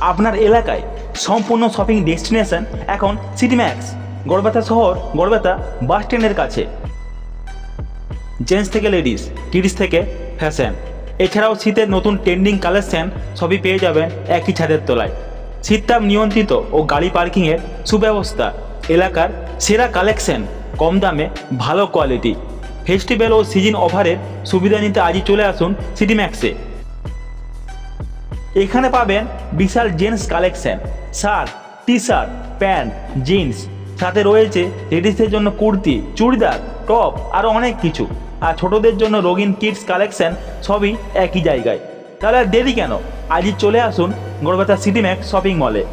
আপনার এলাকায় সম্পূর্ণ শপিং ডেস্টিনেশন এখন সিটি ম্যাক্স, গড়বেতা শহর, গড়বেতা বাস স্ট্যান্ডের কাছে। জেন্টস থেকে লেডিস, কিডস থেকে ফ্যাশন, এছাড়াও শীতের নতুন ট্রেন্ডিং কালেকশন সবই পেয়ে যাবেন একই ছাদের তলায়। শীততাপ নিয়ন্ত্রিত ও গাড়ি পার্কিংয়ের সুব্যবস্থা, এলাকার সেরা কালেকশন, কম দামে ভালো কোয়ালিটি। ফেস্টিভ্যাল ও সিজন অফারের সুবিধা নিতে আজই চলে আসুন সিটি ম্যাক্সে। এখানে পাবেন বিশাল gents collection, shirt, T shirt, pant, jeans, সাথে রয়েছে লেডিসদের জন্য কুর্তি, চুড়িদার, টপ, আরও অনেক কিছু। আর ছোটদের জন্য রঙিন কিডস কালেকশন, সবই একই জায়গায়। তাহলে আর দেরি কেন, আজই চলে আসুন গড়বেতা সিটি ম্যাক্স শপিং মলে।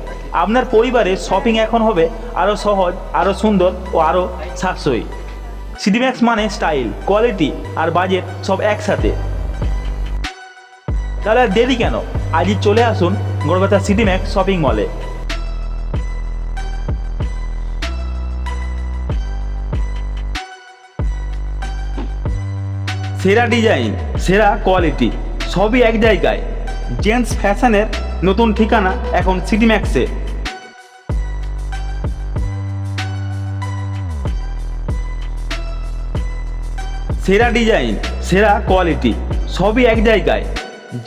আপনার পরিবারের শপিং এখন হবে আরও সহজ, আরও সুন্দর ও আরও সাশ্রয়ী। সিটি ম্যাক্স মানে স্টাইল, কোয়ালিটি আর বাজেট সব একসাথে। তাহলে আর দেরি কেন, আজই চলে আসুন গড়বেতা সিটি ম্যাক্স শপিং মলে। সেরা ডিজাইন, সেরা কোয়ালিটি, সবই এক জায়গায়। জেন্টস ফ্যাশনের নতুন ঠিকানা এখন সিটি ম্যাক্সে। সেরা ডিজাইন, সেরা কোয়ালিটি, সবই এক জায়গায়।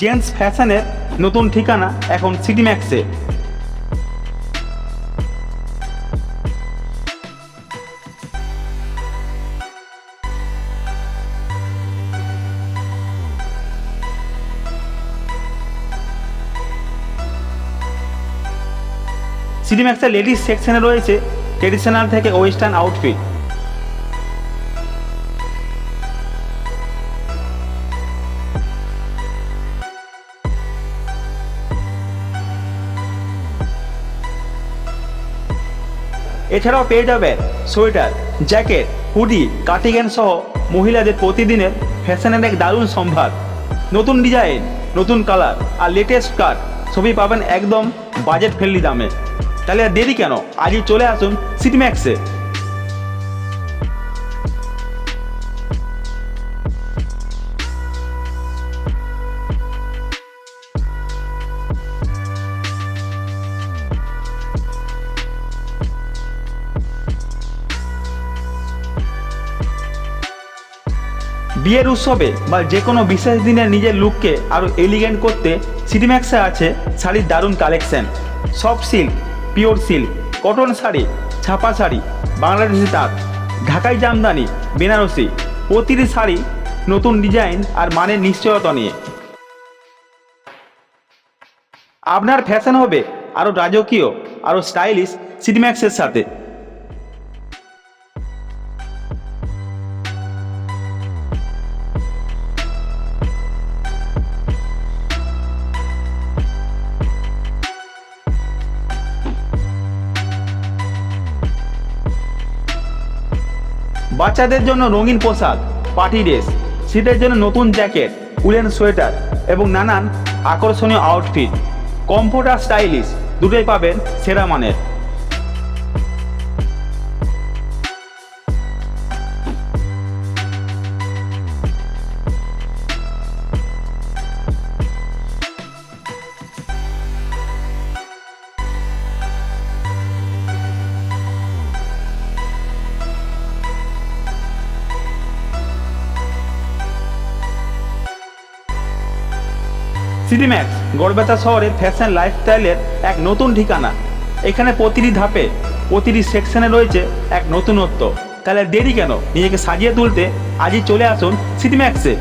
জেন্টস ফ্যাশনের নতুন ঠিকানা এখন সিটি ম্যাক্সে। সিটি ম্যাক্সের লেডিস সেকশনে রয়েছে ট্রেডিশনাল থেকে ওয়েস্টার্ন আউটফিট। এছাড়াও পেয়ে যাবেন সোয়েটার, জ্যাকেট, হুডি, কার্ডিগান সহ মহিলাদের প্রতিদিনের ফ্যাশনের এক দারুণ সম্ভার। নতুন ডিজাইন, নতুন কালার আর লেটেস্ট কাট সবই পাবেন একদম বাজেট ফ্রেন্ডলি দামে। তাহলে আর দেরি কেন, আজই চলে আসুন সিটি ম্যাক্সে। বিয়ের উৎসবে বা যে কোনো বিশেষ দিনে নিজের লুককে আরও এলিগেন্ট করতে সিটি ম্যাক্সে আছে শাড়ির দারুণ collection. Soft silk, pure silk, cotton sari, ছাপা শাড়ি, বাংলাদেশি তাঁত, ঢাকাই জামদানি, বেনারসি, প্রতিটি শাড়ি নতুন ডিজাইন আর মানের নিশ্চয়তা নিয়ে। আপনার ফ্যাশন হবে আরও রাজকীয়, আরও স্টাইলিশ সিটি ম্যাক্সের সাথে। বাচ্চাদের জন্য রঙিন পোশাক, পার্টি ড্রেস, শীতের জন্য নতুন জ্যাকেট, উলেন সোয়েটার এবং নানান আকর্ষণীয় আউটফিট। কমফোর্ট আর স্টাইলিশ দুটোই পাবেন সেরা মানের। সিটি ম্যাক্স গড়বেতা শহরের ফ্যাশন লাইফস্টাইলের এক নতুন ঠিকানা। এখানে প্রতিটি ধাপে, প্রতিটি সেকশনে রয়েছে এক নতুনত্ব। তাহলে দেরি কেন, নিজেকে সাজিয়ে তুলতে আজই চলে আসুন সিটি ম্যাক্সে।